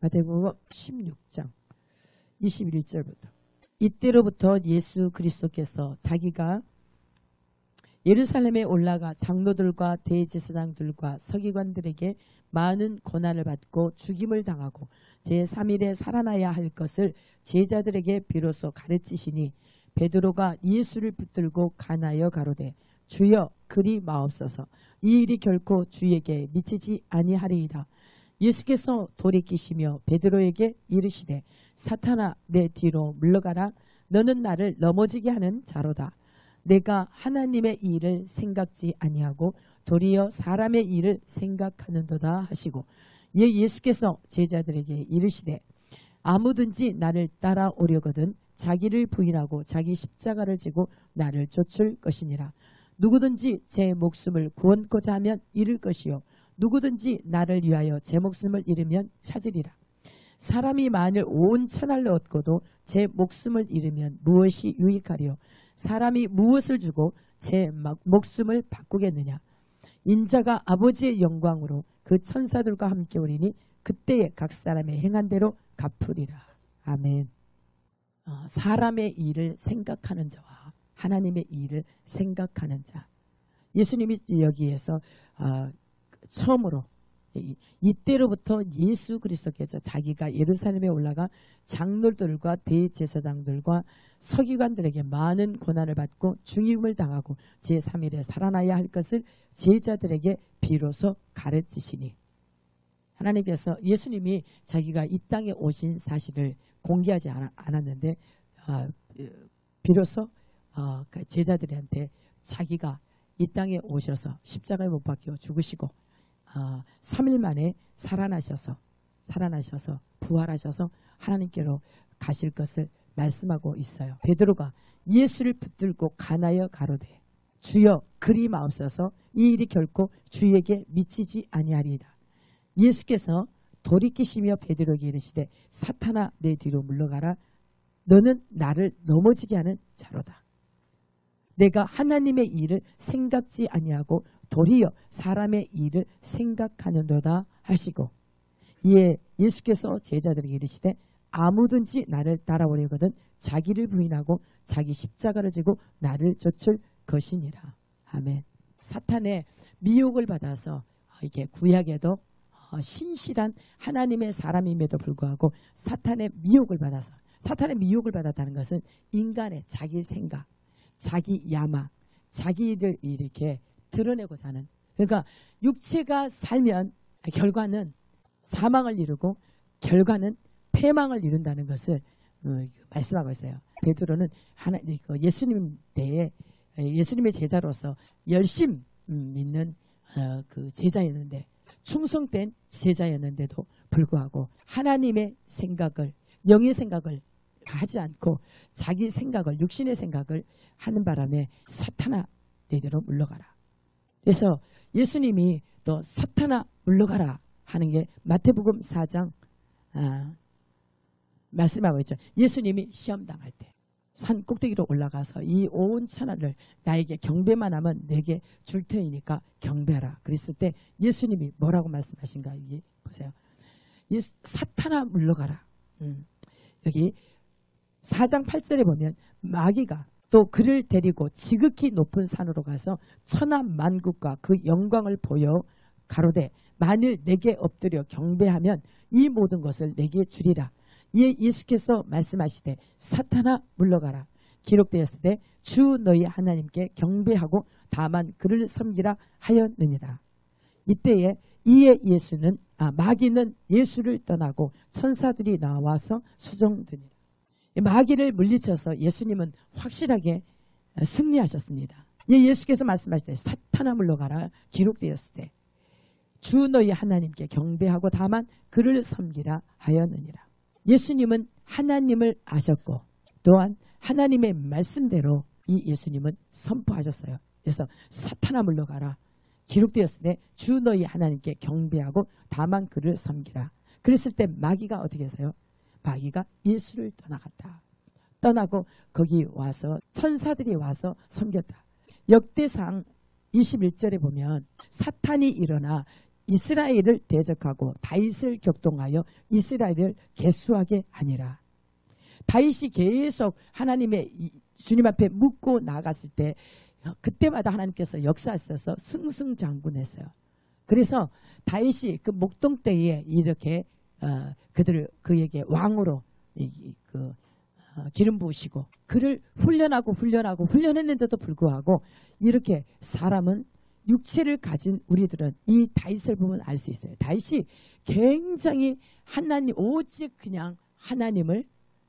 마태복음 16장 21절부터. 이때로부터 예수 그리스도께서 자기가 예루살렘에 올라가 장로들과 대제사장들과 서기관들에게 많은 고난을 받고 죽임을 당하고 제3일에 살아나야 할 것을 제자들에게 비로소 가르치시니 베드로가 예수를 붙들고 간하여 가로되 주여 그리 마옵소서 이 일이 결코 주에게 미치지 아니하리이다. 예수께서 돌이키시며 베드로에게 이르시되 사탄아 내 뒤로 물러가라. 너는 나를 넘어지게 하는 자로다. 내가 하나님의 일을 생각지 아니하고 도리어 사람의 일을 생각하는도다 하시고 예수께서 제자들에게 이르시되 아무든지 나를 따라오려거든 자기를 부인하고 자기 십자가를 지고 나를 쫓을 것이니라. 누구든지 제 목숨을 구원코자 하면 잃을 것이요 누구든지 나를 위하여 제 목숨을 잃으면 찾으리라. 사람이 만일 온 천하를 얻고도 제 목숨을 잃으면 무엇이 유익하리요? 사람이 무엇을 주고 제 목숨을 바꾸겠느냐? 인자가 아버지의 영광으로 그 천사들과 함께 오리니 그때에 각 사람의 행한 대로 갚으리라. 아멘. 사람의 일을 생각하는 자와 하나님의 일을 생각하는 자. 예수님이 여기에서 처음으로 이때로부터 예수 그리스도께서 자기가 예루살렘에 올라가 장로들과 대제사장들과 서기관들에게 많은 고난을 받고 죽임을 당하고 제3일에 살아나야 할 것을 제자들에게 비로소 가르치시니 하나님께서 예수님이 자기가 이 땅에 오신 사실을 공개하지 않았는데 비로소 제자들한테 자기가 이 땅에 오셔서 십자가에 못 박혀 죽으시고 3일 만에 살아나셔서 부활하셔서 하나님께로 가실 것을 말씀하고 있어요. 베드로가 예수를 붙들고 간하여 가로되 주여 그리 마옵소서 이 일이 결코 주에게 미치지 아니하리이다. 예수께서 돌이키시며 베드로에게 이르시되 사탄아 내 뒤로 물러가라. 너는 나를 넘어지게 하는 자로다. 내가 하나님의 일을 생각지 아니하고 도리어 사람의 일을 생각하는도다 하시고 이에 예수께서 제자들에게 이르시되 아무든지 나를 따라오려거든 자기를 부인하고 자기 십자가를 지고 나를 쫓을 것이니라. 아멘. 사탄의 미혹을 받아서 이게 구약에도 신실한 하나님의 사람임에도 불구하고 사탄의 미혹을 받았다는 것은 인간의 자기 생각, 자기 야망, 자기를 이렇게 드러내고자 하는, 그러니까 육체가 살면 결과는 사망을 이루고 결과는 패망을 이룬다는 것을 말씀하고 있어요. 베드로는 예수님 때에 예수님의 제자로서 열심 믿는 그 제자였는데 충성된 제자였는데도 불구하고 하나님의 생각을 영의 생각을 하지 않고 자기 생각을 육신의 생각을 하는 바람에 사탄아 내대로 물러가라. 그래서 예수님이 또 사탄아 물러가라 하는 게 마태복음 4장 말씀하고 있죠. 예수님이 시험당할 때 산 꼭대기로 올라가서 이 온 천하를 나에게 경배만 하면 내게 줄 테니까 경배하라. 그랬을 때 예수님이 뭐라고 말씀하신가? 이게 보세요. 사탄아 물러가라. 여기 4장 8절에 보면 마귀가 또 그를 데리고 지극히 높은 산으로 가서 천하 만국과 그 영광을 보여 가로되 만일 내게 엎드려 경배하면 이 모든 것을 내게 주리라. 이에 예수께서 말씀하시되 사탄아 물러가라. 기록되었을 때 주 너희 하나님께 경배하고 다만 그를 섬기라 하였느니라. 이때에 이에 마귀는 예수를 떠나고 천사들이 나와서 수종드니라. 마귀를 물리쳐서 예수님은 확실하게 승리하셨습니다. 예수께서 말씀하실 때 사탄아 물러가라 기록되었을 때 주 너희 하나님께 경배하고 다만 그를 섬기라 하였느니라. 예수님은 하나님을 아셨고 또한 하나님의 말씀대로 이 예수님은 선포하셨어요. 그래서 사탄아 물러가라 기록되었을 때 주 너희 하나님께 경배하고 다만 그를 섬기라. 그랬을 때 마귀가 어떻게 했어요? 마귀가 예수를 떠나고 거기 와서 천사들이 와서 섬겼다. 역대상 21절에 보면 사탄이 일어나 이스라엘을 대적하고 다윗을 격동하여 이스라엘을 계수하게 하니라. 다윗이 계속 하나님의 주님 앞에 묻고 나갔을 때 그때마다 하나님께서 역사하셔서 승승장구했어요. 그래서 다윗이 그 목동 때에 이렇게 그에게 왕으로 기름 부으시고 그를 훈련했는데도 불구하고 이렇게 사람은 육체를 가진 우리들은 이 다윗을 보면 알 수 있어요. 다윗이 굉장히 하나님 오직 그냥 하나님을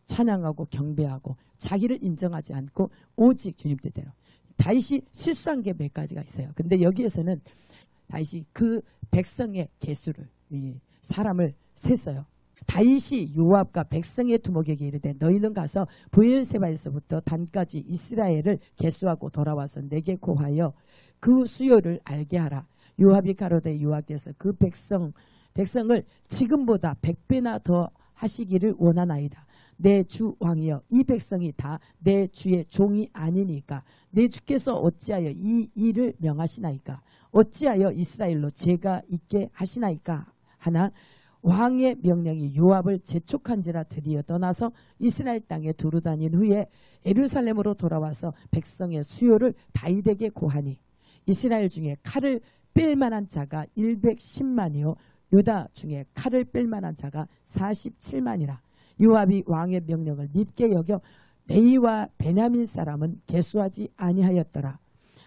찬양하고 경배하고 자기를 인정하지 않고 오직 주님 뜻대로. 다윗이 실수한 게 몇 가지가 있어요. 근데 여기에서는 다윗이 그 백성의 개수를 사람을 셌어요. 다윗이 요압과 백성의 두목에게 이르되 너희는 가서 브엘세바에서부터 단까지 이스라엘을 계수하고 돌아와서 내게 고하여 그 수요를 알게 하라. 요압이 가로되 여호와께서 그 백성을 지금보다 100배나 더 하시기를 원하나이다. 내 주 왕이여 이 백성이 다 내 주의 종이 아니니까 내 주께서 어찌하여 이 일을 명하시나이까 어찌하여 이스라엘로 죄가 있게 하시나이까 하나 왕의 명령이 요압을 재촉한지라 드디어 떠나서 이스라엘 땅에 두루 다닌 후에 예루살렘으로 돌아와서 백성의 수요를 다윗에게 고하니 이스라엘 중에 칼을 뺄 만한 자가 110만이요 유다 중에 칼을 뺄 만한 자가 47만이라. 요압이 왕의 명령을 밉게 여겨 레위와 베냐민 사람은 계수하지 아니하였더라.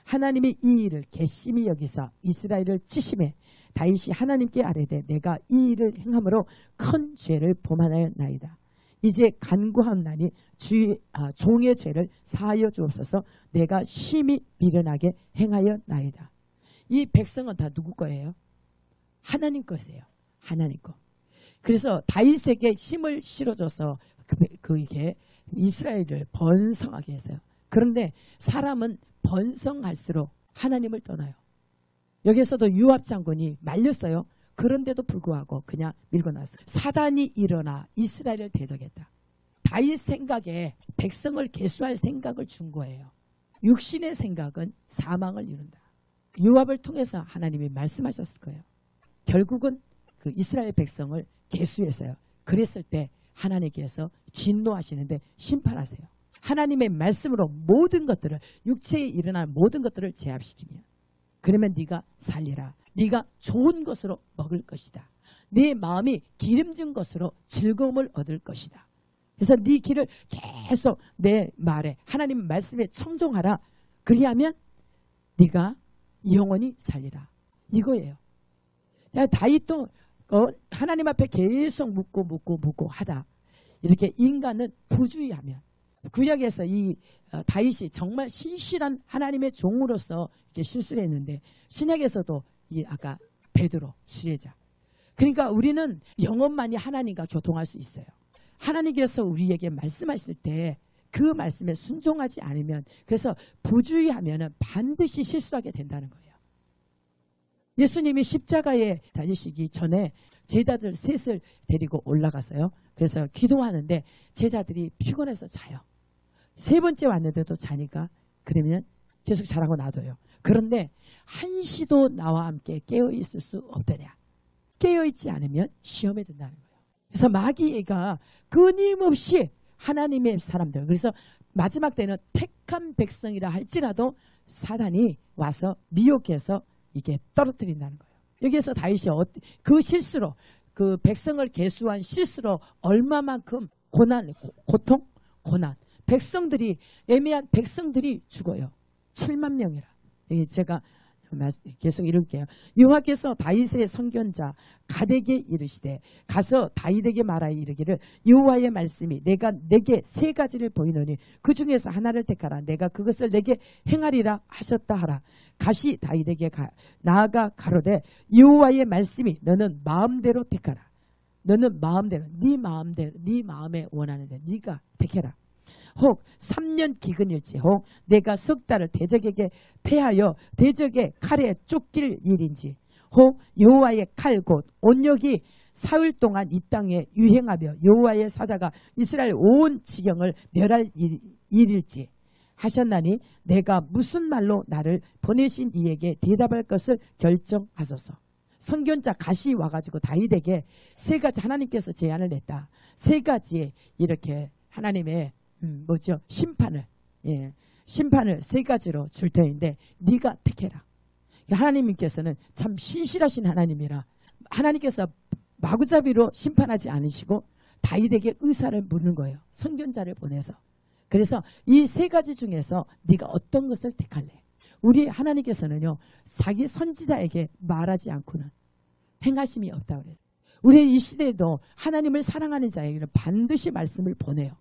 하나님이 이 일을 괘씸히 여기사 이스라엘을 치심해 다윗이 하나님께 아뢰되 내가 이 일을 행함으로 큰 죄를 범하였나이다. 이제 간구하옵나니 종의 죄를 사하여 주옵소서. 내가 심히 미련하게 행하였나이다. 이 백성은 다 누구 거예요? 하나님 것이에요. 하나님 거. 그래서 다윗에게 힘을 실어줘서 그게 이스라엘을 번성하게 했어요. 그런데 사람은 번성할수록 하나님을 떠나요. 여기서도 요압 장군이 말렸어요. 그런데도 불구하고 그냥 밀고 나왔어요. 사단이 일어나 이스라엘을 대적했다. 다윗 생각에 백성을 계수할 생각을 준 거예요. 육신의 생각은 사망을 이룬다. 요압을 통해서 하나님이 말씀하셨을 거예요. 결국은 그 이스라엘 백성을 계수했어요. 그랬을 때 하나님께서 진노하시는데 심판하세요. 하나님의 말씀으로 모든 것들을 육체에 일어난 모든 것들을 제압시키면 그러면 네가 살리라. 네가 좋은 것으로 먹을 것이다. 네 마음이 기름진 것으로 즐거움을 얻을 것이다. 그래서 네 길을 계속 내 말에 하나님 말씀에 청종하라. 그리하면 네가 영원히 살리라. 이거예요. 다윗도 하나님 앞에 계속 묻고 하다. 이렇게 인간은 부주의하면 구약에서 이 다윗이 정말 신실한 하나님의 종으로서 이렇게 실수를 했는데 신약에서도 이 아까 베드로 수혜자. 그러니까 우리는 영혼만이 하나님과 교통할 수 있어요. 하나님께서 우리에게 말씀하실 때 그 말씀에 순종하지 않으면 그래서 부주의하면 반드시 실수하게 된다는 거예요. 예수님이 십자가에 다니시기 전에 제자들 셋을 데리고 올라갔어요. 그래서 기도하는데 제자들이 피곤해서 자요. 세 번째 왔는데도 자니까 그러면 계속 자라고 놔둬요. 그런데 한시도 나와 함께 깨어있을 수 없더냐. 깨어있지 않으면 시험에 든다는 거예요. 그래서 마귀가 끊임없이 하나님의 사람들 그래서 마지막 때는 택한 백성이라 할지라도 사단이 와서 미혹해서 이게 떨어뜨린다는 거예요. 여기에서 다윗이 그 실수로 그 백성을 계수한 실수로 얼마만큼 고통, 백성들이 애매한 백성들이 죽어요. 7만 명이라. 제가 계속 읽을게요. 여호와께서 다윗의 선견자 갓에게 이르시되 가서 다윗에게 말하여 이르기를 여호와의 말씀이 내가 내게 세 가지를 보이노니 그 중에서 하나를 택하라. 내가 그것을 내게 행하리라 하셨다 하라. 갓이 다윗에게 나아가 가로되 여호와의 말씀이 너는 마음대로 택하라. 너는 마음대로 네 마음에 원하는 데 네가 택해라. 혹 3년 기근일지 혹 내가 석 달을 대적에게 패하여 대적의 칼에 쫓길 일인지 혹 여호와의 칼 곧 온역이 사흘 동안 이 땅에 유행하며 여호와의 사자가 이스라엘 온 지경을 멸할 일일지 하셨나니 내가 무슨 말로 나를 보내신 이에게 대답할 것을 결정하소서. 선견자 갓이 와가지고 다윗에게 세 가지 하나님께서 제안을 냈다. 세 가지 이렇게 하나님의 심판을 심판을 세 가지로 줄 터인데 네가 택해라. 하나님께서는 참 신실하신 하나님이라 하나님께서 마구잡이로 심판하지 않으시고 다윗에게 의사를 묻는 거예요. 선견자를 보내서. 그래서 이 세 가지 중에서 네가 어떤 것을 택할래? 우리 하나님께서는요, 자기 선지자에게 말하지 않고는 행하심이 없다고 그랬어요. 우리 이 시대에도 하나님을 사랑하는 자에게는 반드시 말씀을 보내요.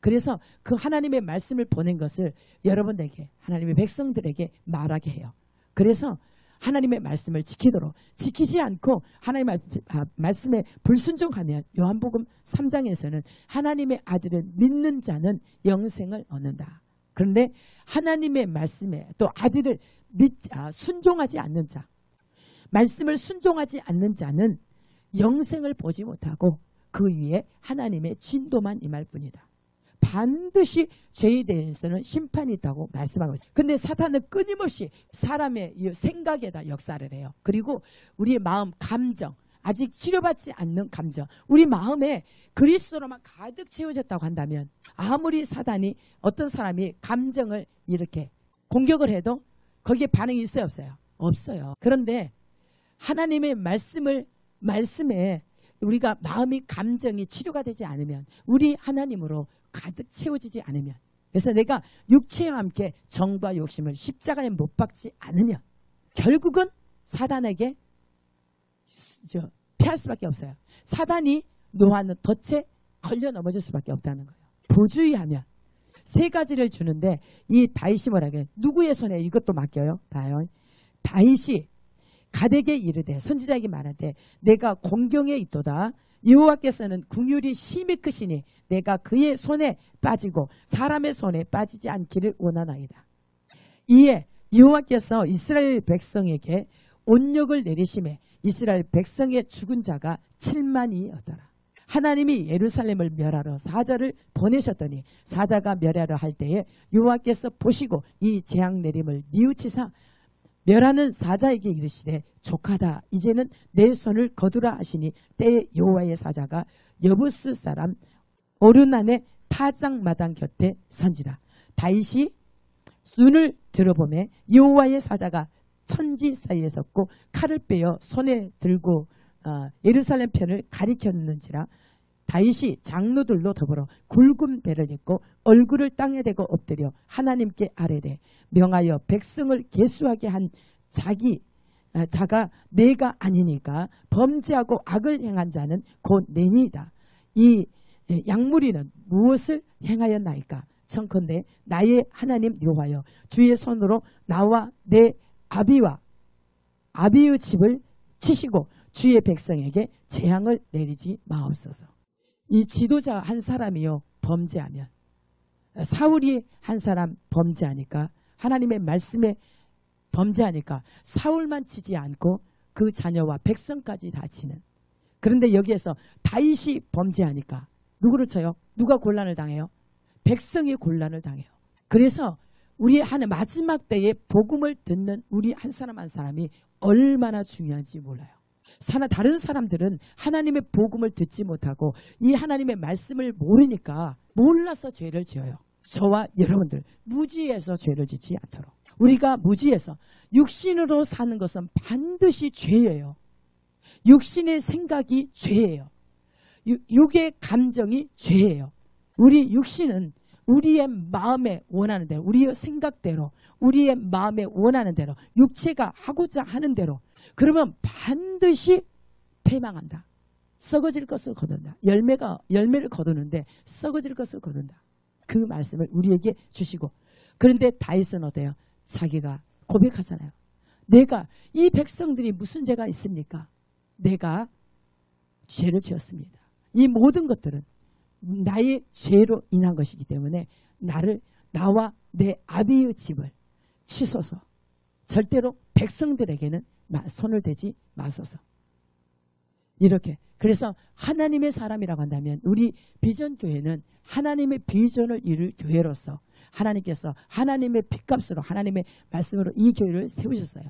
그래서 그 하나님의 말씀을 보낸 것을 여러분에게, 하나님의 백성들에게 말하게 해요. 그래서 하나님의 말씀을 지키도록, 지키지 않고 하나님의 말씀에 불순종하면 요한복음 3장에서는 하나님의 아들을 믿는 자는 영생을 얻는다. 그런데 하나님의 말씀에 또 아들을 순종하지 않는 자, 말씀을 순종하지 않는 자는 영생을 보지 못하고 그 위에 하나님의 진도만 임할 뿐이다. 반드시 죄에 대해서는 심판이 있다고 말씀하고 있어요. 근데 사탄은 끊임없이 사람의 생각에다 역사를 해요. 그리고 우리의 마음, 감정, 아직 치료받지 않는 감정, 우리 마음에 그리스도로만 가득 채워졌다고 한다면 아무리 사단이 어떤 사람이 감정을 이렇게 공격을 해도 거기에 반응이 있어요, 없어요? 없어요. 그런데 하나님의 말씀에 우리가 마음이, 감정이 치료가 되지 않으면, 우리 하나님으로 가득 채워지지 않으면, 그래서 내가 육체와 함께 정과 욕심을 십자가에 못 박지 않으면 결국은 사단에게 피할 수밖에 없어요. 사단이 노하는 덫에 걸려 넘어질 수밖에 없다는 거예요. 부주의하면. 세 가지를 주는데 이 다윗이 뭐라게, 누구의 손에 이것도 맡겨요? 봐요. 다윗이 갓에게 이르되, 선지자에게 말하되, 내가 공경에 있도다. 여호와께서는 긍휼이 심히 크시니 내가 그의 손에 빠지고 사람의 손에 빠지지 않기를 원하나이다. 이에 여호와께서 이스라엘 백성에게 온역을 내리심에 이스라엘 백성의 죽은 자가 7만이었더라. 하나님이 예루살렘을 멸하러 사자를 보내셨더니 사자가 멸하려 할 때에 여호와께서 보시고 이 재앙 내림을 뉘우치사 멸하는 사자에게 이르시되, 족하다, 이제는 내 손을 거두라 하시니 때에 여호와의 사자가 여부스 사람 오르난의 타작마당 곁에 선지라. 다윗이 눈을 들어보매 여호와의 사자가 천지 사이에 섰고 칼을 빼어 손에 들고 예루살렘 편을 가리켰는지라. 다윗이 장로들로 더불어 굵은 배를 입고 얼굴을 땅에 대고 엎드려 하나님께 아뢰되, 명하여 백성을 계수하게 한 자가 내가 아니니까 범죄하고 악을 행한 자는 곧 내니이다. 이 양무리는 무엇을 행하였나이까? 청컨대 나의 하나님 여호와여, 주의 손으로 나와 내 아비의 집을 치시고 주의 백성에게 재앙을 내리지 마옵소서. 이 지도자 한 사람이요 범죄하면, 사울이 한 사람 범죄하니까, 하나님의 말씀에 범죄하니까 사울만 치지 않고 그 자녀와 백성까지 다 치는. 그런데 여기에서 다윗이 범죄하니까 누구를 쳐요? 누가 곤란을 당해요? 백성이 곤란을 당해요. 그래서 우리 마지막 때에 복음을 듣는 우리 한 사람 한 사람이 얼마나 중요한지 몰라요. 다른 사람들은 하나님의 복음을 듣지 못하고 이 하나님의 말씀을 모르니까 몰라서 죄를 지어요. 저와 여러분들 무지해서 죄를 짓지 않도록. 우리가 무지해서 육신으로 사는 것은 반드시 죄예요. 육신의 생각이 죄예요. 육의 감정이 죄예요. 우리 육신은 우리의 마음에 원하는 대로, 우리의 생각대로, 우리의 마음에 원하는 대로, 육체가 하고자 하는 대로, 그러면 반드시 패망한다. 썩어질 것을 거둔다. 열매를 거두는데 썩어질 것을 거둔다. 그 말씀을 우리에게 주시고, 그런데 다윗은 어때요? 자기가 고백하잖아요. 내가, 이 백성들이 무슨 죄가 있습니까? 내가 죄를 지었습니다. 이 모든 것들은 나의 죄로 인한 것이기 때문에 나와 내 아비의 집을 치소서. 절대로 백성들에게는 손을 대지 마소서. 이렇게. 그래서 하나님의 사람이라고 한다면 우리 비전교회는 하나님의 비전을 이룰 교회로서 하나님께서 하나님의 핏값으로, 하나님의 말씀으로 이 교회를 세우셨어요.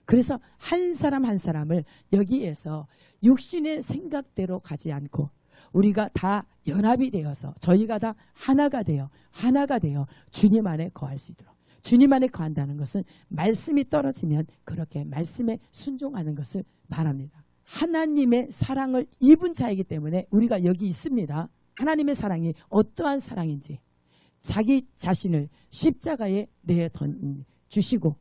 그래서 한 사람 한 사람을 여기에서 육신의 생각대로 가지 않고 우리가 다 연합이 되어서 저희가 다 하나가 되어 주님 안에 거할 수 있도록. 주님 안에 거한다는 것은 말씀이 떨어지면 그렇게 말씀에 순종하는 것을 말합니다. 하나님의 사랑을 입은 자이기 때문에 우리가 여기 있습니다. 하나님의 사랑이 어떠한 사랑인지 자기 자신을 십자가에 내주시고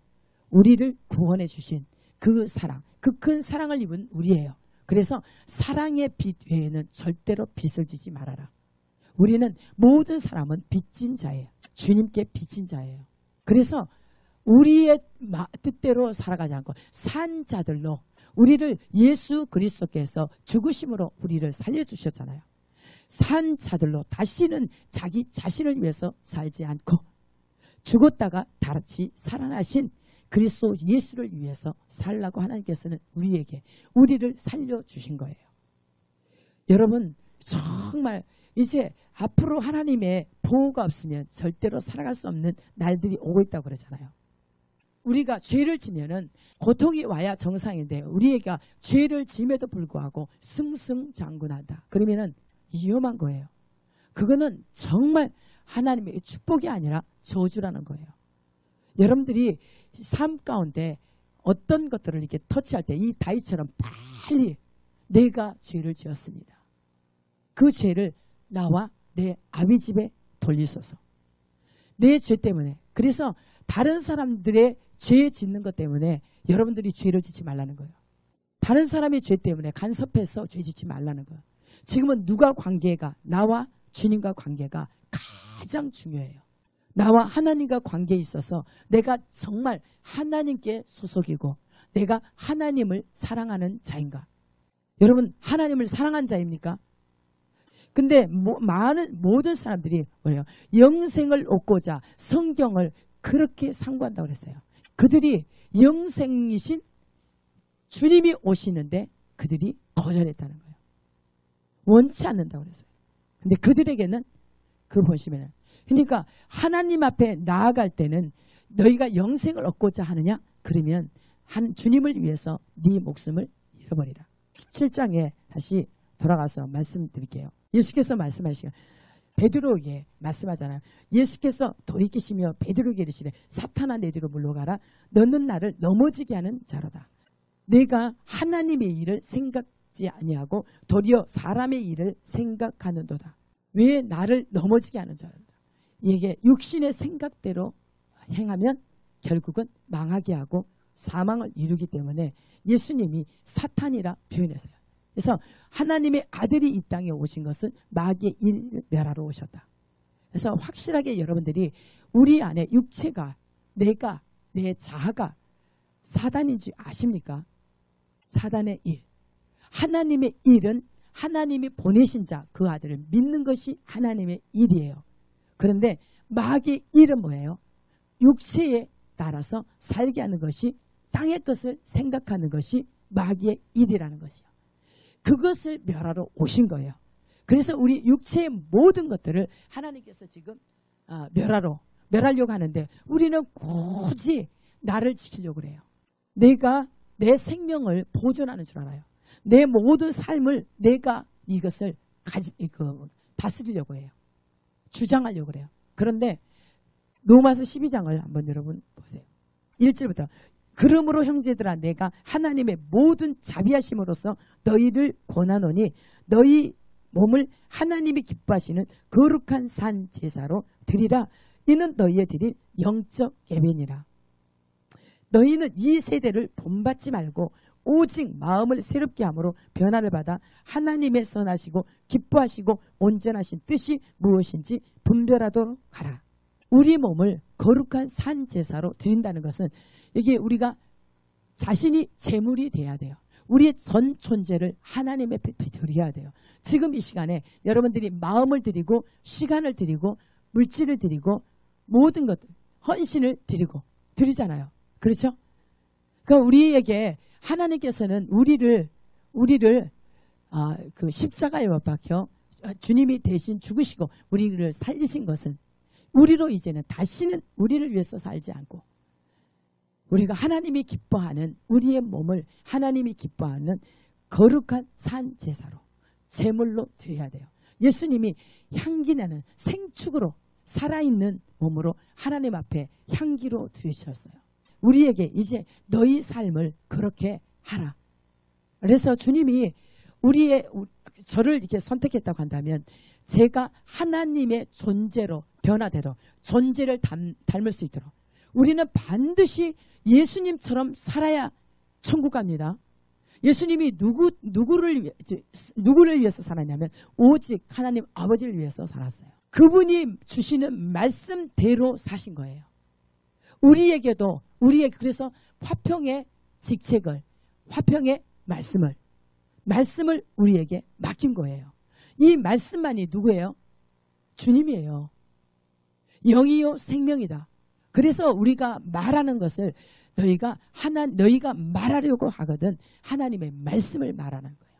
우리를 구원해 주신 그 사랑, 그 큰 사랑을 입은 우리예요. 그래서 사랑의 빛 외에는 절대로 빛을 지지 말아라. 우리는 모든 사람은 빚진 자예요. 주님께 빚진 자예요. 그래서 우리의 뜻대로 살아가지 않고 산 자들로 우리를 예수 그리스도께서 죽으심으로 우리를 살려주셨잖아요. 산 자들로 다시는 자기 자신을 위해서 살지 않고 죽었다가 다시 살아나신 그리스도 예수를 위해서 살라고 하나님께서는 우리를 살려주신 거예요. 여러분 정말 이제 앞으로 하나님의 보호가 없으면 절대로 살아갈 수 없는 날들이 오고 있다고 그러잖아요. 우리가 죄를 지면은 고통이 와야 정상인데 우리가 죄를 짐에도 불구하고 승승장구한다. 그러면은 위험한 거예요. 그거는 정말 하나님의 축복이 아니라 저주라는 거예요. 여러분들이 삶 가운데 어떤 것들을 이렇게 터치할 때 이 다윗처럼 빨리 내가 죄를 지었습니다. 그 죄를 나와 내 아비 집에 돌리소서. 내 죄 때문에. 그래서 다른 사람들의 죄 짓는 것 때문에 여러분들이 죄를 짓지 말라는 거예요. 다른 사람의 죄 때문에 간섭해서 죄 짓지 말라는 거예요. 지금은 누가 관계가 나와 주님과 관계가 가장 중요해요. 나와 하나님과 관계에 있어서 내가 정말 하나님께 소속이고 내가 하나님을 사랑하는 자인가? 여러분 하나님을 사랑한 자입니까? 근데 모든 사람들이 뭐예요? 영생을 얻고자 성경을 그렇게 상고한다고 그랬어요. 그들이 영생이신 주님이 오시는데 그들이 거절했다는 거예요. 원치 않는다고 그랬어요. 근데 그들에게는 그 보시면은 그러니까 하나님 앞에 나아갈 때는 너희가 영생을 얻고자 하느냐? 그러면 주님을 위해서 네 목숨을 잃어버리라. 17장에 다시 돌아가서 말씀드릴게요. 예수께서 말씀하시고 베드로에게 말씀하잖아요. 예수께서 돌이키시며 베드로에게 이르시되 사탄아 내 뒤로 물러가라. 너는 나를 넘어지게 하는 자로다. 내가 하나님의 일을 생각지 아니하고 도리어 사람의 일을 생각하는도다. 왜 나를 넘어지게 하는 자로다. 이게 육신의 생각대로 행하면 결국은 망하게 하고 사망을 이루기 때문에 예수님이 사탄이라 표현했어요. 그래서 하나님의 아들이 이 땅에 오신 것은 마귀의 일 멸하러 오셨다. 그래서 확실하게 여러분들이 우리 안에 육체가 내가 내 자아가 사단인 줄 아십니까? 사단의 일. 하나님의 일은 하나님이 보내신 자 그 아들을 믿는 것이 하나님의 일이에요. 그런데 마귀의 일은 뭐예요? 육체에 따라서 살게 하는 것이 땅의 것을 생각하는 것이 마귀의 일이라는 것이요. 그것을 멸하러 오신 거예요. 그래서 우리 육체의 모든 것들을 하나님께서 지금 멸하려고 하는데 우리는 굳이 나를 지키려고 그래요. 내가 내 생명을 보존하는 줄 알아요. 내 모든 삶을 내가 이것을 다스리려고 해요. 주장하려고 그래요. 그런데 로마서 12장을 한번 여러분 보세요. 1절부터 그러므로 형제들아 내가 하나님의 모든 자비하심으로써 너희를 권하노니 너희 몸을 하나님이 기뻐하시는 거룩한 산 제사로 드리라. 이는 너희의 드릴 영적 예배니라. 너희는 이 세대를 본받지 말고 오직 마음을 새롭게 함으로 변화를 받아 하나님의 선하시고 기뻐하시고 온전하신 뜻이 무엇인지 분별하도록 하라. 우리 몸을 거룩한 산 제사로 드린다는 것은 이게 우리가 자신이 제물이 돼야 돼요. 우리의 전 존재를 하나님의 앞에 드려야 돼요. 지금 이 시간에 여러분들이 마음을 드리고 시간을 드리고 물질을 드리고 모든 것들 헌신을 드리잖아요. 그렇죠? 그러니까 우리에게 하나님께서는 우리를 그 십자가에 못 박혀 주님이 대신 죽으시고 우리를 살리신 것은 우리로 이제는 다시는 우리를 위해서 살지 않고 우리가 하나님이 기뻐하는 우리의 몸을 하나님이 기뻐하는 거룩한 산 제사로 제물로 드려야 돼요. 예수님이 향기나는 생축으로 살아있는 몸으로 하나님 앞에 향기로 드리셨어요. 우리에게 이제 너희 삶을 그렇게 하라. 그래서 주님이 저를 이렇게 선택했다고 한다면 제가 하나님의 존재로 변화되도록 존재를 닮을 수 있도록 우리는 반드시 예수님처럼 살아야 천국 갑니다. 예수님이 누구를 위해서 살았냐면 오직 하나님 아버지를 위해서 살았어요. 그분이 주시는 말씀대로 사신 거예요. 우리에게도 그래서 화평의 직책을 화평의 말씀을 우리에게 맡긴 거예요. 이 말씀만이 누구예요? 주님이에요. 영이요 생명이다. 그래서 우리가 말하는 것을 너희가 말하려고 하거든 하나님의 말씀을 말하는 거예요.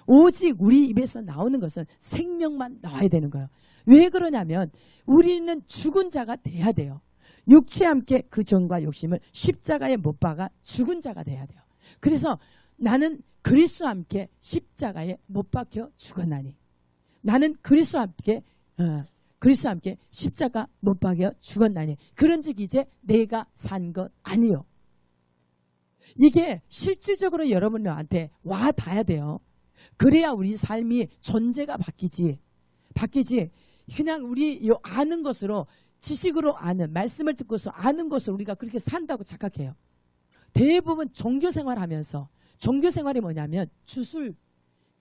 오직 우리 입에서 나오는 것은 생명만 나와야 되는 거예요. 왜 그러냐면 우리는 죽은 자가 돼야 돼요. 육체와 함께 그 정과 욕심을 십자가에 못 박아 죽은 자가 돼야 돼요. 그래서 나는 그리스도와 함께 십자가에 못 박혀 죽었나니 나는 그리스도와 함께 십자가 못 박여 죽었나니 그런즉 이제 내가 산 것 아니요. 이게 실질적으로 여러분들한테 와 닿아야 돼요. 그래야 우리 삶이 존재가 바뀌지 그냥 우리 아는 것으로 지식으로 아는 말씀을 듣고서 아는 것을 우리가 그렇게 산다고 착각해요. 대부분 종교생활하면서 종교생활이 뭐냐면 주술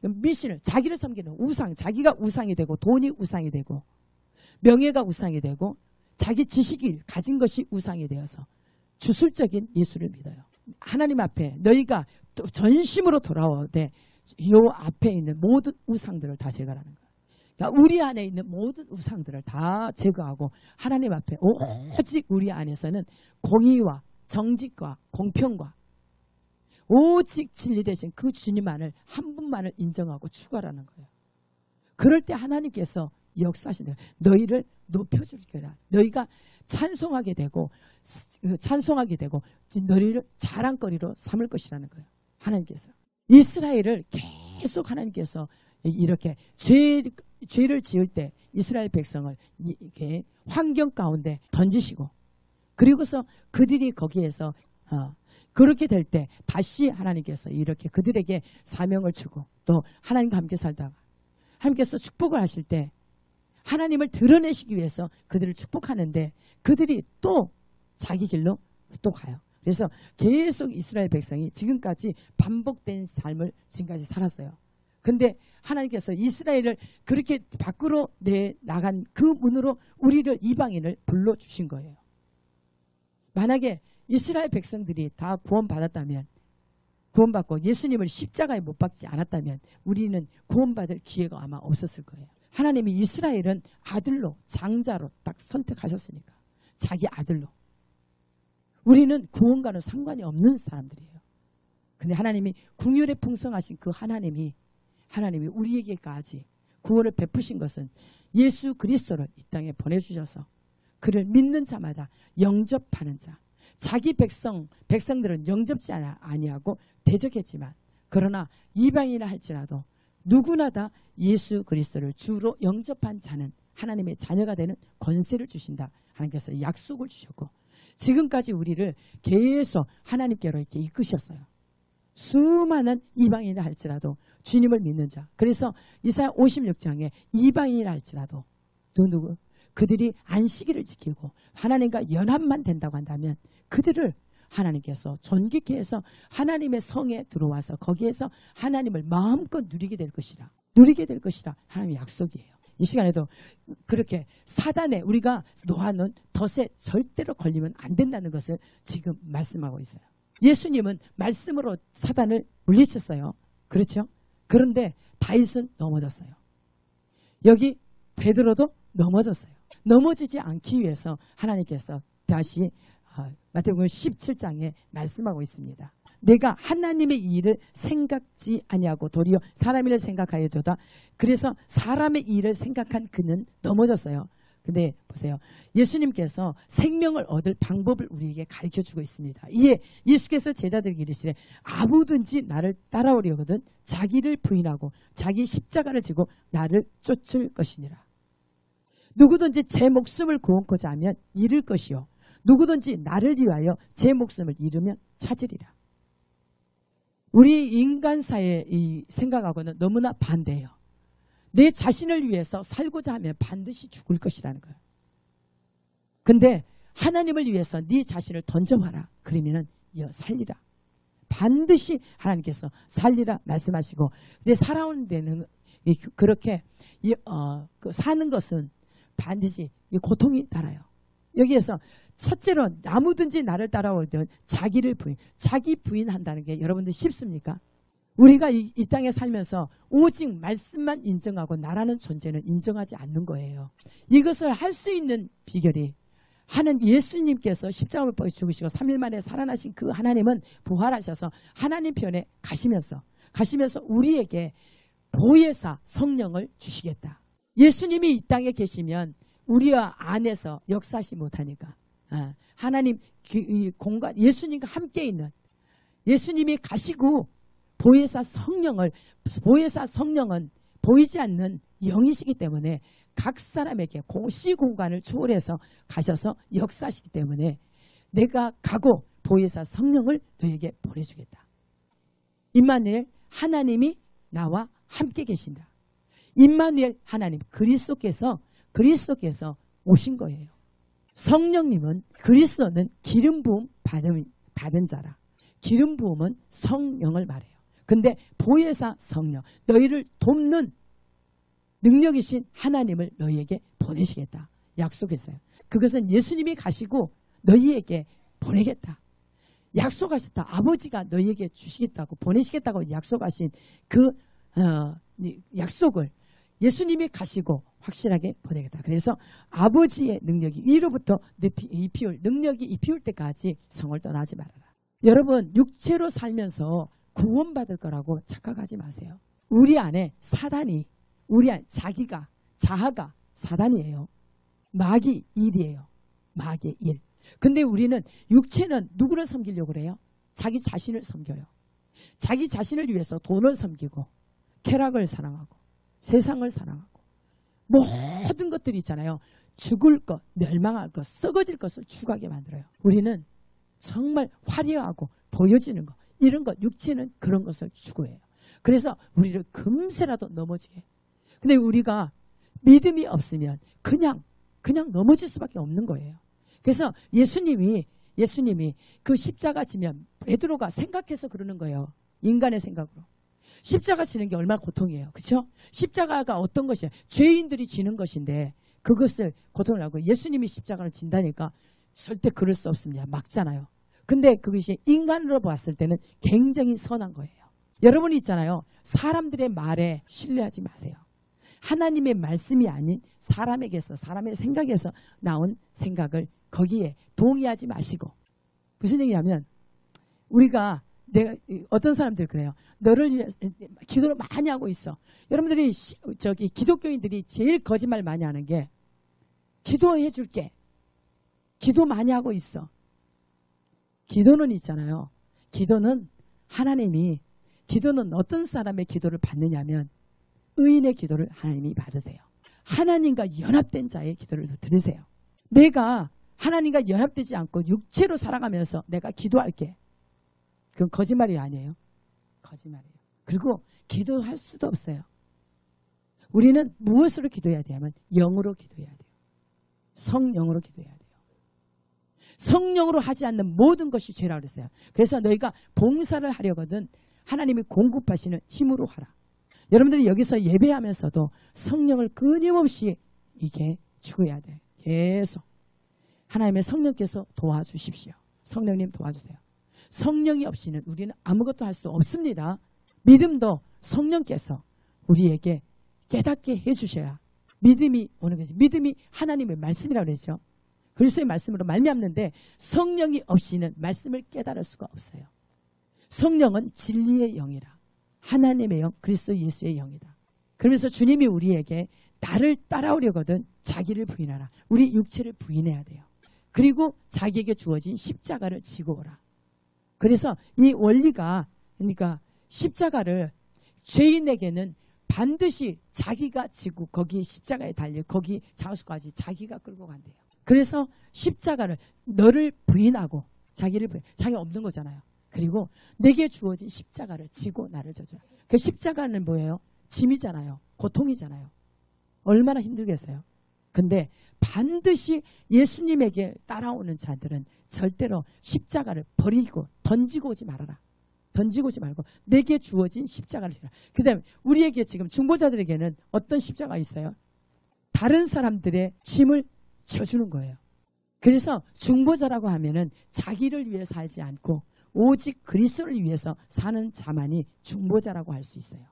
미신을 자기를 섬기는 우상 자기가 우상이 되고 돈이 우상이 되고 명예가 우상이 되고 자기 지식이 가진 것이 우상이 되어서 주술적인 예수를 믿어요. 하나님 앞에 너희가 전심으로 돌아오되 요 앞에 있는 모든 우상들을 다 제거하는 거예요. 그러니까 우리 안에 있는 모든 우상들을 다 제거하고 하나님 앞에 오직 우리 안에서는 공의와 정직과 공평과 오직 진리 되신 그 주님만을 한 분만을 인정하고 추구하라는 거예요. 그럴 때 하나님께서 역사하시는 너희를 높여줄 거라. 너희가 찬송하게 되고 너희를 자랑거리로 삼을 것이라는 거예요. 하나님께서 이스라엘을 계속 하나님께서 이렇게 죄를 지을 때 이스라엘 백성을 이렇게 환경 가운데 던지시고 그리고서 그들이 거기에서 그렇게 될 때 다시 하나님께서 이렇게 그들에게 사명을 주고 또 하나님과 함께 살다가 하나님께서 축복을 하실 때 하나님을 드러내시기 위해서 그들을 축복하는데 그들이 또 자기 길로 또 가요. 그래서 계속 이스라엘 백성이 지금까지 반복된 삶을 지금까지 살았어요. 근데 하나님께서 이스라엘을 그렇게 밖으로 내나간 그 문으로 우리를 이방인을 불러주신 거예요. 만약에 이스라엘 백성들이 다 구원받았다면 구원받고 예수님을 십자가에 못 박지 않았다면 우리는 구원받을 기회가 아마 없었을 거예요. 하나님이 이스라엘은 아들로 장자로 딱 선택하셨으니까 자기 아들로 우리는 구원과는 상관이 없는 사람들이에요. 근데 하나님이 긍휼에 풍성하신 그 하나님이 우리에게까지 구원을 베푸신 것은 예수 그리스도를 이 땅에 보내주셔서 그를 믿는 자마다 영접하는 자 자기 백성들은 영접지 아니하고 대적했지만 그러나 이방인이라 할지라도 누구나 다 예수 그리스도를 주로 영접한 자는 하나님의 자녀가 되는 권세를 주신다. 하나님께서 약속을 주셨고 지금까지 우리를 계속 하나님께로 이렇게 이끄셨어요. 수많은 이방인이라 할지라도 주님을 믿는 자. 그래서 이사야 56장에 이방인이라 할지라도 누구 그들이 안식일을 지키고 하나님과 연합만 된다고 한다면 그들을 하나님께서 존귀케 해서 하나님의 성에 들어와서 거기에서 하나님을 마음껏 누리게 될 것이라 하나님의 약속이에요. 이 시간에도 그렇게 사단에 우리가 노하는 덫에 절대로 걸리면 안 된다는 것을 지금 말씀하고 있어요. 예수님은 말씀으로 사단을 물리쳤어요. 그렇죠? 그런데 다윗은 넘어졌어요. 여기 베드로도 넘어졌어요. 넘어지지 않기 위해서 하나님께서 다시 마태복음 17장에 말씀하고 있습니다. 내가 하나님의 일을 생각지 아니하고 도리어 사람의 일을 생각하여도다. 그래서 사람의 일을 생각한 그는 넘어졌어요. 근데 보세요. 예수님께서 생명을 얻을 방법을 우리에게 가르쳐주고 있습니다. 이에 예수께서 제자들에게 이르시되 아무든지 나를 따라오려거든 자기를 부인하고 자기 십자가를 지고 나를 쫓을 것이니라. 누구든지 제 목숨을 구원코자 하면 잃을 것이요 누구든지 나를 위하여 제 목숨을 잃으면 찾으리라. 우리 인간사의 이 생각하고는 너무나 반대예요. 내 자신을 위해서 살고자 하면 반드시 죽을 것이라는 거예요. 근데 하나님을 위해서 네 자신을 던져봐라. 그러면은 살리라. 반드시 하나님께서 살리라 말씀하시고, 근데 살아오는 데는 그렇게 사는 것은 반드시 고통이 따라요. 여기에서 첫째로 아무든지 나를 따라오든 자기를 자기 부인한다는 게 여러분들 쉽습니까? 우리가 이 땅에 살면서 오직 말씀만 인정하고 나라는 존재는 인정하지 않는 거예요. 이것을 할 수 있는 비결이 예수님께서 십자가를 못 박혀 죽으시고 3일 만에 살아나신 그 하나님은 부활하셔서 하나님 편에 가시면서 우리에게 보혜사 성령을 주시겠다. 예수님이 이 땅에 계시면 우리와 안에서 역사하지 못하니까 하나님 공간 예수님과 함께 있는 예수님이 가시고 보혜사 성령은 보이지 않는 영이시기 때문에 각 사람에게 시 공간을 초월해서 가셔서 역사하시기 때문에 내가 가고 보혜사 성령을 너에게 보내주겠다. 임마누엘 하나님이 나와 함께 계신다. 임마누엘 하나님 그리스도께서 오신 거예요. 성령님은 그리스도는 기름 부음 받은 자라. 기름 부음은 성령을 말해요. 근데 보혜사 성령 너희를 돕는 능력이신 하나님을 너희에게 보내시겠다. 약속했어요. 그것은 예수님이 가시고 너희에게 보내겠다. 약속하셨다. 아버지가 너희에게 주시겠다고 보내시겠다고 약속하신 그 약속을 예수님이 가시고 확실하게 보내겠다. 그래서 아버지의 능력이 위로부터 능력이 입히울 때까지 성을 떠나지 말아라. 여러분 육체로 살면서 구원받을 거라고 착각하지 마세요. 우리 안에 사단이 자아가 사단이에요. 마귀 일이에요. 마귀 일. 근데 우리는 육체는 누구를 섬기려고 그래요? 자기 자신을 섬겨요. 자기 자신을 위해서 돈을 섬기고 쾌락을 사랑하고 세상을 사랑하고 모든 것들이 있잖아요. 죽을 것, 멸망할 것, 썩어질 것을 추구하게 만들어요. 우리는 정말 화려하고 보여지는 것 이런 것 육체는 그런 것을 추구해요. 그래서 우리를 금세라도 넘어지게 해요. 근데 우리가 믿음이 없으면 그냥 넘어질 수밖에 없는 거예요. 그래서 예수님이 그 십자가 지면 베드로가 생각해서 그러는 거예요. 인간의 생각으로. 십자가 지는 게 얼마나 고통이에요. 그렇죠? 십자가가 어떤 것이에요? 죄인들이 지는 것인데 그것을 고통을 하고 예수님이 십자가를 진다니까 절대 그럴 수 없습니다. 막잖아요. 근데 그것이 인간으로 봤을 때는 굉장히 선한 거예요. 여러분이 있잖아요. 사람들의 말에 신뢰하지 마세요. 하나님의 말씀이 아닌 사람에게서 사람의 생각에서 나온 생각을 거기에 동의하지 마시고 무슨 얘기냐면 내가 어떤 사람들 그래요. 너를 위해서 기도를 많이 하고 있어. 여러분들이 기독교인들이 제일 거짓말 많이 하는 게 기도해 줄게. 기도 많이 하고 있어. 기도는 있잖아요. 기도는 어떤 사람의 기도를 받느냐면 의인의 기도를 하나님이 받으세요. 하나님과 연합된 자의 기도를 들으세요. 내가 하나님과 연합되지 않고 육체로 살아가면서 내가 기도할게. 그건 거짓말이 아니에요. 거짓말이에요. 그리고 기도할 수도 없어요. 우리는 무엇으로 기도해야 되냐면 영으로 기도해야 돼요. 성령으로 기도해야 돼요. 성령으로 하지 않는 모든 것이 죄라고 그랬어요. 그래서 너희가 봉사를 하려거든 하나님이 공급하시는 힘으로 하라. 여러분들이 여기서 예배하면서도 성령을 끊임없이 이게 추구해야 돼요. 계속. 하나님의 성령께서 도와주십시오. 성령님 도와주세요. 성령이 없이는 우리는 아무것도 할 수 없습니다. 믿음도 성령께서 우리에게 깨닫게 해주셔야 믿음이 오는 거지. 믿음이 하나님의 말씀이라고 그러죠. 그리스도의 말씀으로 말미암는데 성령이 없이는 말씀을 깨달을 수가 없어요. 성령은 진리의 영이라. 하나님의 영, 그리스도 예수의 영이다. 그러면서 주님이 우리에게 나를 따라오려거든 자기를 부인하라. 우리 육체를 부인해야 돼요. 그리고 자기에게 주어진 십자가를 지고 오라. 그래서 이 원리가 그러니까 십자가를 죄인에게는 반드시 자기가 지고 거기 십자가에 달려 거기 장소까지 자기가 끌고 간대요. 그래서 십자가를 너를 부인하고 자기를 자기가 없는 거잖아요. 그리고 내게 주어진 십자가를 지고 나를 져줘라. 그 십자가는 뭐예요? 짐이잖아요. 고통이잖아요. 얼마나 힘들겠어요. 근데 반드시 예수님에게 따라오는 자들은 절대로 십자가를 버리고 던지고 오지 말아라. 던지고 오지 말고 내게 주어진 십자가를 지라. 그 다음에 우리에게 지금 중보자들에게는 어떤 십자가 있어요? 다른 사람들의 짐을 져주는 거예요. 그래서 중보자라고 하면은 자기를 위해 살지 않고 오직 그리스도를 위해서 사는 자만이 중보자라고 할 수 있어요.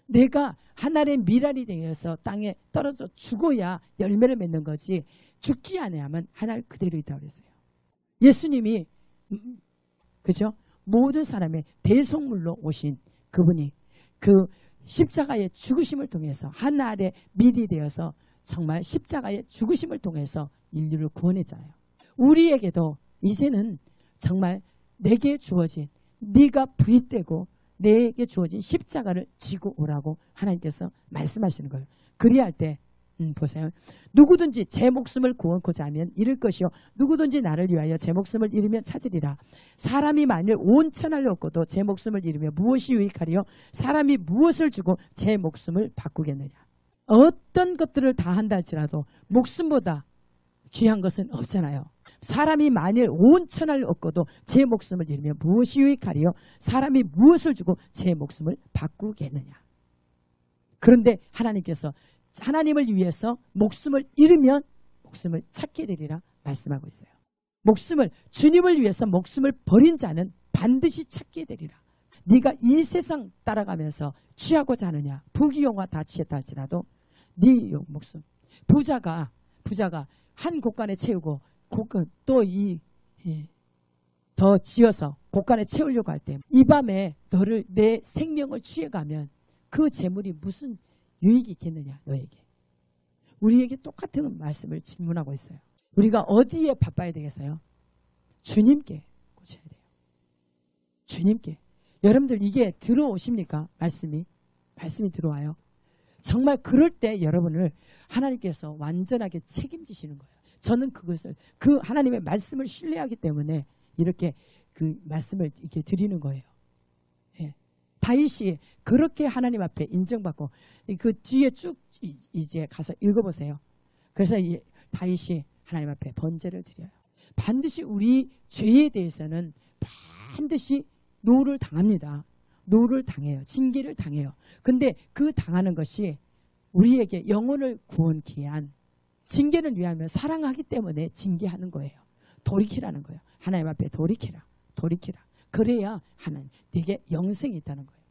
내가 하나님의 미랄이 되어서 땅에 떨어져 죽어야 열매를 맺는 거지 죽지 아니하면 하늘 그대로 있다고 그랬어요. 예수님이 그죠? 모든 사람의 대속물로 오신 그분이 그 십자가의 죽으심을 통해서 하늘의 밀이 되어서 정말 십자가의 죽으심을 통해서 인류를 구원했잖아요. 우리에게도 이제는 정말 내게 주어진 네가 부인되고 내게 주어진 십자가를 지고 오라고 하나님께서 말씀하시는 거예요. 그리할 때 보세요. 누구든지 제 목숨을 구원코자 하면 잃을 것이요 누구든지 나를 위하여 제 목숨을 잃으면 찾으리라. 사람이 만일 온 천하를 얻고도 제 목숨을 잃으면 무엇이 유익하리요? 사람이 무엇을 주고 제 목숨을 바꾸겠느냐. 어떤 것들을 다 한다 할지라도 목숨보다 귀한 것은 없잖아요. 사람이 만일 온 천하를 얻고도 제 목숨을 잃으면 무엇이 유익하리요? 사람이 무엇을 주고 제 목숨을 바꾸겠느냐. 그런데 하나님께서 하나님을 위해서 목숨을 잃으면 목숨을 찾게 되리라 말씀하고 있어요. 목숨을 주님을 위해서 목숨을 버린 자는 반드시 찾게 되리라. 네가 이 세상 따라가면서 취하고자 하느냐. 부귀영화 다 취했다 할지라도 네 목숨. 부자가 한 곳간에 채우고 또 더 지어서 곳간에 채우려고 할 때 이 밤에 너를 내 생명을 취해가면 그 재물이 무슨 유익이 있겠느냐 너에게. 우리에게 똑같은 말씀을 질문하고 있어요. 우리가 어디에 바빠야 되겠어요? 주님께 꽂혀야 돼요. 주님께. 여러분들 이게 들어오십니까? 말씀이 들어와요. 정말 그럴 때 여러분을 하나님께서 완전하게 책임지시는 거예요. 저는 그것을 그 하나님의 말씀을 신뢰하기 때문에 이렇게 그 말씀을 이렇게 드리는 거예요. 예. 다윗이 그렇게 하나님 앞에 인정받고 그 뒤에 쭉 이제 가서 읽어보세요. 그래서 다윗이 하나님 앞에 번제를 드려요. 반드시 우리 죄에 대해서는 반드시 노를 당합니다. 노를 당해요. 징계를 당해요. 근데 그 당하는 것이 우리에게 영혼을 구원케 한 징계는 위하면 사랑하기 때문에 징계하는 거예요. 돌이키라는 거예요. 하나님 앞에 돌이키라. 그래야 하나님 내게 영생이 있다는 거예요.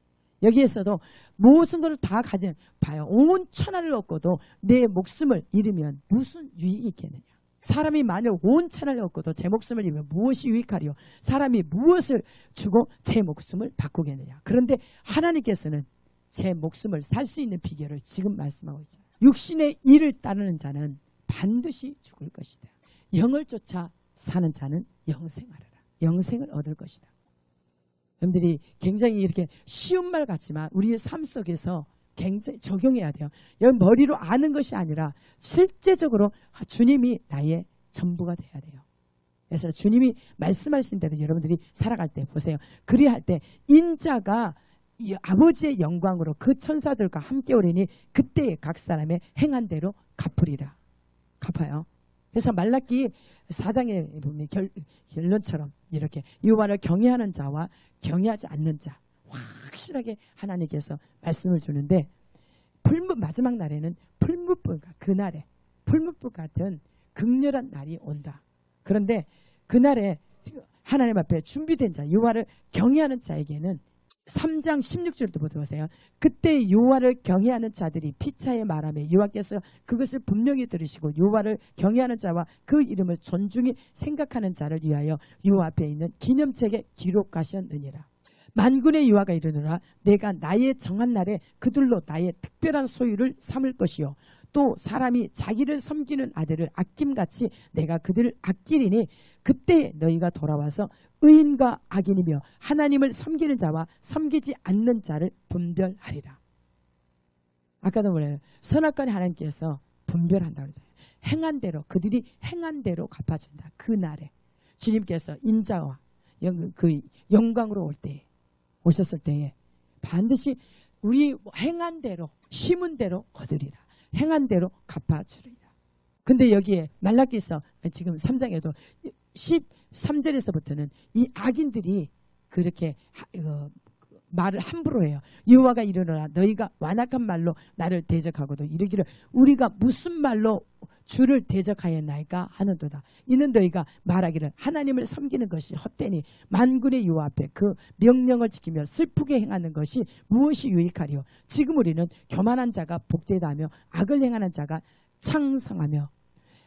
여기에서도 모든 것을 다 가진 봐요. 온 천하를 얻고도 내 목숨을 잃으면 무슨 유익이 있겠느냐. 사람이 만일 온 천하를 얻고도 제 목숨을 잃으면 무엇이 유익하리요? 사람이 무엇을 주고 제 목숨을 바꾸겠느냐. 그런데 하나님께서는 제 목숨을 살 수 있는 비결을 지금 말씀하고 있잖아요. 육신의 일을 따르는 자는 반드시 죽을 것이다. 영을 쫓아 사는 자는 영생하리라. 영생을 얻을 것이다. 여러분들이 굉장히 이렇게 쉬운 말 같지만 우리의 삶 속에서 굉장히 적용해야 돼요. 여러분 머리로 아는 것이 아니라 실제적으로 주님이 나의 전부가 돼야 돼요. 그래서 주님이 말씀하신 대로 여러분들이 살아갈 때 보세요. 그리할 때 인자가 이 아버지의 영광으로 그 천사들과 함께 오리니 그때에 각 사람의 행한 대로 갚으리라. 갚아요. 그래서 말라기 4장에 보면 결론처럼 이렇게 여호와를 경외하는 자와 경외하지 않는 자 확실하게 하나님께서 말씀을 주는데 마지막 날에는 풀무불과 그날에 풀무불 같은 극렬한 날이 온다. 그런데 그날에 하나님 앞에 준비된 자 여호와를 경외하는 자에게는 3장 16절도 보세요. 그때 여호와를 경외하는 자들이 피차에 말하며 여호와께서 그것을 분명히 들으시고 여호와를 경외하는 자와 그 이름을 존중히 생각하는 자를 위하여 여호와 앞에 있는 기념책에 기록하셨느니라. 만군의 여호와가 이르노라. 내가 나의 정한 날에 그들로 나의 특별한 소유를 삼을 것이요 또 사람이 자기를 섬기는 아들을 아낌같이 내가 그들을 아끼리니 그때 너희가 돌아와서 의인과 악인이며 하나님을 섬기는 자와 섬기지 않는 자를 분별하리라. 아까도 뭐래요? 선악과는 하나님께서 분별한다고 그러잖아요. 행한 대로 그들이 행한 대로 갚아준다. 그날에 주님께서 인자와 그 영광으로 오셨을 때에 반드시 우리 행한 대로 심은 대로 거두리라. 행한 대로 갚아주리라. 근데 여기에 말라기서 지금 3장에도 13절에서부터는 이 악인들이 그렇게 말을 함부로 해요. 여호와가 이르노라 너희가 완악한 말로 나를 대적하고도 이르기를 우리가 무슨 말로 주를 대적하였나이까 하는도다. 이는 너희가 말하기를 하나님을 섬기는 것이 헛되니 만군의 여호와 앞에 그 명령을 지키며 슬프게 행하는 것이 무엇이 유익하리요. 지금 우리는 교만한 자가 복되다며 악을 행하는 자가 창성하며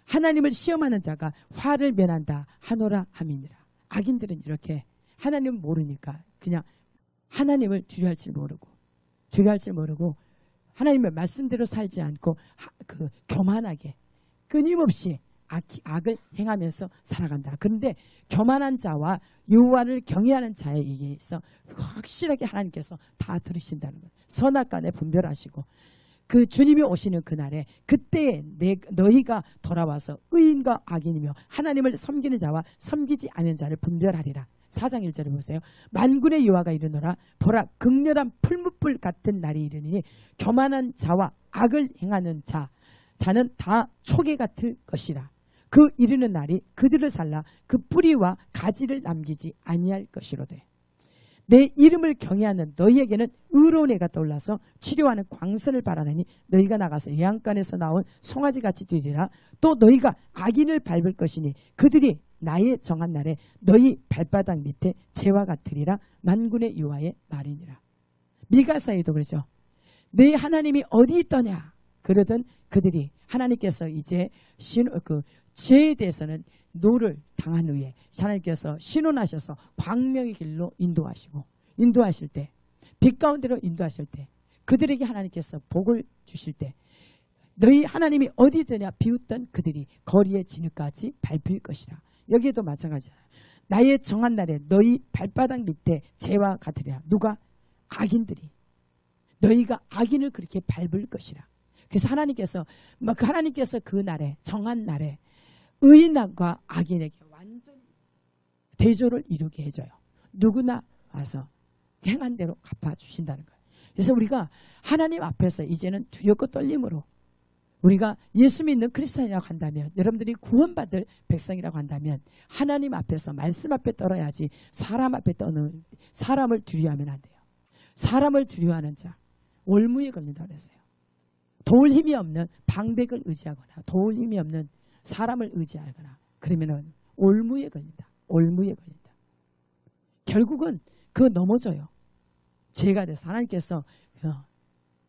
하나님을 시험하는 자가 화를 면한다 하노라 함이니라. 악인들은 이렇게 하나님을 모르니까 그냥 하나님을 두려워할 줄 모르고 하나님의 말씀대로 살지 않고 교만하게 끊임없이 악을 행하면서 살아간다. 그런데 교만한 자와 여호와를 경외하는 자에게서 확실하게 하나님께서 다 들으신다는 거예요. 선악간에 분별하시고 그 주님이 오시는 그날에 그때 너희가 돌아와서 의인과 악인이며 하나님을 섬기는 자와 섬기지 않는 자를 분별하리라. 4장 1절을 보세요. 만군의 여호와가 이르노라 보라 극렬한 풀무불 같은 날이 이르니 교만한 자와 악을 행하는 자는 다 초계 같을 것이라. 그 이르는 날이 그들을 살라 그 뿌리와 가지를 남기지 아니할 것이로되 내 이름을 경외하는 너희에게는 의로운 해가 떠올라서 치료하는 광선을 바라느니 너희가 나가서 외양간에서 나온 송아지같이 되리라. 또 너희가 악인을 밟을 것이니 그들이 나의 정한 날에 너희 발바닥 밑에 재와 같으리라. 만군의 여호와의 말이니라. 미가서에도 그러죠. 너희 하나님이 어디 있더냐 그러던 그들이 하나님께서 이제 죄에 대해서는 노를 당한 후에 하나님께서 신원하셔서 광명의 길로 인도하실 때 빛 가운데로 인도하실 때 그들에게 하나님께서 복을 주실 때 너희 하나님이 어디 있더냐 비웃던 그들이 거리에 진흙까지 밟힐 것이라. 여기에도 마찬가지잖아요. 나의 정한 날에 너희 발바닥 밑에 재와 같으리라. 누가? 악인들이. 너희가 악인을 그렇게 밟을 것이라. 그래서 하나님께서 그 날에 정한 날에 의인과 악인에게 완전히 대조를 이루게 해줘요. 누구나 와서 행한 대로 갚아주신다는 거예요. 그래서 우리가 하나님 앞에서 이제는 두렵고 떨림으로 우리가 예수 믿는 크리스찬이라고 한다면 여러분들이 구원받을 백성이라고 한다면 하나님 앞에서 말씀 앞에 떨어야지 사람 앞에 떠는 사람을 두려워하면 안 돼요. 사람을 두려워하는 자 올무에 걸린다고 그랬어요. 도울 힘이 없는 방백을 의지하거나 도울 힘이 없는 사람을 의지하거나 그러면은 올무에 걸린다. 결국은 넘어져요. 죄가 돼서 하나님께서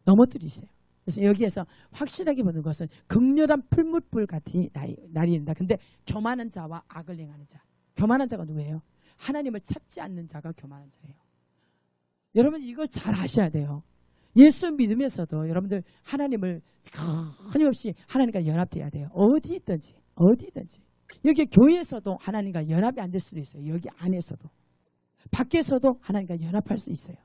넘어뜨리세요. 그래서 여기에서 확실하게 보는 것은 극렬한 풀무불 같이 날이 된다. 근데 교만한 자와 악을 행하는 자. 교만한 자가 누구예요? 하나님을 찾지 않는 자가 교만한 자예요. 여러분 이걸 잘 아셔야 돼요. 예수 믿으면서도 여러분들 하나님을 끊임없이 하나님과 연합돼야 돼요. 어디 있든지. 여기 교회에서도 하나님과 연합이 안 될 수도 있어요. 여기 안에서도. 밖에서도 하나님과 연합할 수 있어요.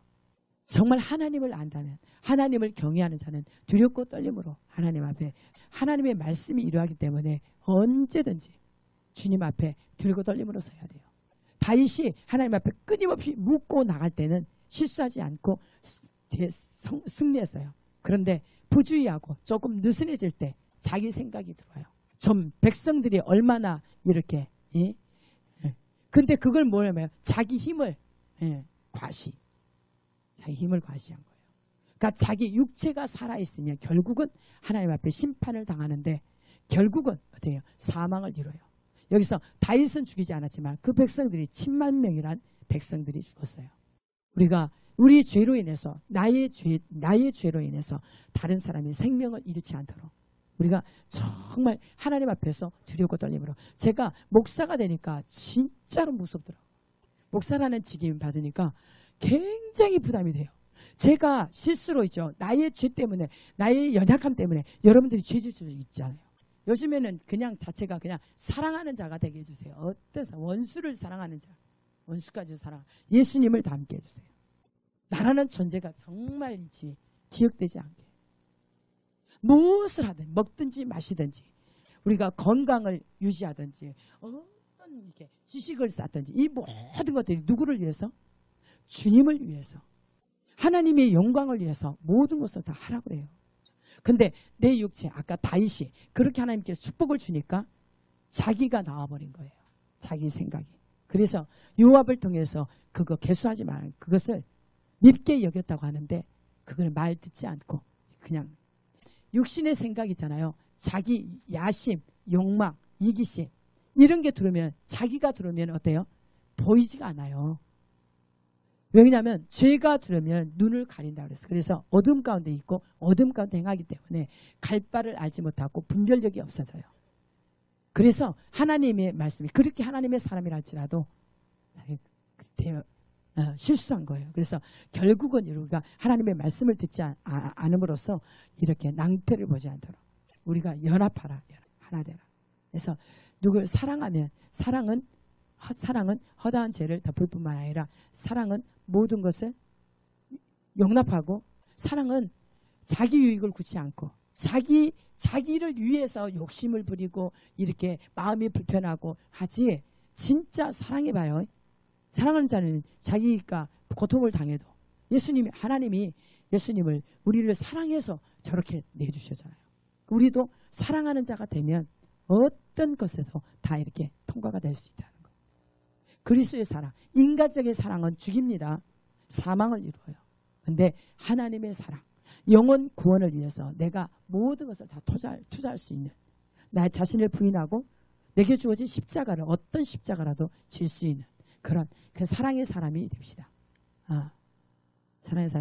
정말 하나님을 안다면 하나님을 경외하는 자는 두렵고 떨림으로 하나님 앞에 하나님의 말씀이 이루어지기 때문에 언제든지 주님 앞에 두렵고 떨림으로 서야 돼요. 다윗이 하나님 앞에 끊임없이 묻고 나갈 때는 실수하지 않고 승리했어요. 그런데 부주의하고 조금 느슨해질 때 자기 생각이 들어와요. 좀 백성들이 얼마나 이렇게 근데 그걸 뭐냐면 자기 힘을 과시한 거예요. 그러니까 자기 육체가 살아있으면 결국은 하나님 앞에 심판을 당하는데 결국은 어때요? 사망을 이뤄요. 여기서 다윗은 죽이지 않았지만 그 백성들이 10만 명이란 백성들이 죽었어요. 우리가 우리 죄로 인해서 나의 죄로 인해서 다른 사람이 생명을 잃지 않도록 우리가 정말 하나님 앞에서 두렵고 떨림으로 제가 목사가 되니까 진짜로 무섭더라고요. 목사라는 직임 받으니까 굉장히 부담이 돼요. 제가 실수로 있죠. 나의 죄 때문에, 나의 연약함 때문에 여러분들이 죄질 수 있잖아요. 요즘에는 그냥 자체가 그냥 사랑하는 자가 되게 해주세요. 어때서? 원수를 사랑하는 자. 원수까지 사랑. 예수님을 닮게 해주세요. 나라는 존재가 정말이지 기억되지 않게. 무엇을 하든 먹든지 마시든지 우리가 건강을 유지하든지 어떤 이렇게 지식을 쌓든지 이 모든 것들이 누구를 위해서? 주님을 위해서. 하나님의 영광을 위해서 모든 것을 다 하라고 해요. 근데 내 육체 아까 다윗이 그렇게 하나님께 축복을 주니까 자기가 나와버린 거예요. 자기 생각이. 그래서 요압을 통해서 그거 개수하지 말 그것을 밉게 여겼다고 하는데 그걸 말 듣지 않고 그냥 육신의 생각이잖아요. 자기 야심, 욕망, 이기심 이런 게 들으면 자기가 들으면 어때요? 보이지가 않아요. 왜냐하면 죄가 들으면 눈을 가린다고 그랬어요. 그래서 어둠 가운데 있고 어둠 가운데 행하기 때문에 갈 바를 알지 못하고 분별력이 없어져요. 그래서 하나님의 말씀이 그렇게 하나님의 사람이라 할지라도 실수한 거예요. 그래서 결국은 우리가 하나님의 말씀을 듣지 않음으로써 이렇게 낭패를 보지 않도록 우리가 연합하라. 하나 되라. 그래서 누굴 사랑하면 사랑은 허다한 죄를 덮을 뿐만 아니라 사랑은 모든 것을 용납하고 사랑은 자기 유익을 굳지 않고 자기를 위해서 욕심을 부리고 이렇게 마음이 불편하고 하지 진짜 사랑해봐요. 사랑하는 자는 자기가 고통을 당해도 하나님이 예수님을 우리를 사랑해서 저렇게 내주셨잖아요. 우리도 사랑하는 자가 되면 어떤 것에서 다 이렇게 통과가 될 수 있다는 거예요. 그리스도의 사랑, 인간적인 사랑은 죽입니다. 사망을 이루어요. 그런데 하나님의 사랑, 영혼 구원을 위해서 내가 모든 것을 다 투자할 수 있는 나의 자신을 부인하고 내게 주어진 십자가를 어떤 십자가라도 질 수 있는 그런 그 사랑의 사람이 됩시다. 사랑의 사람.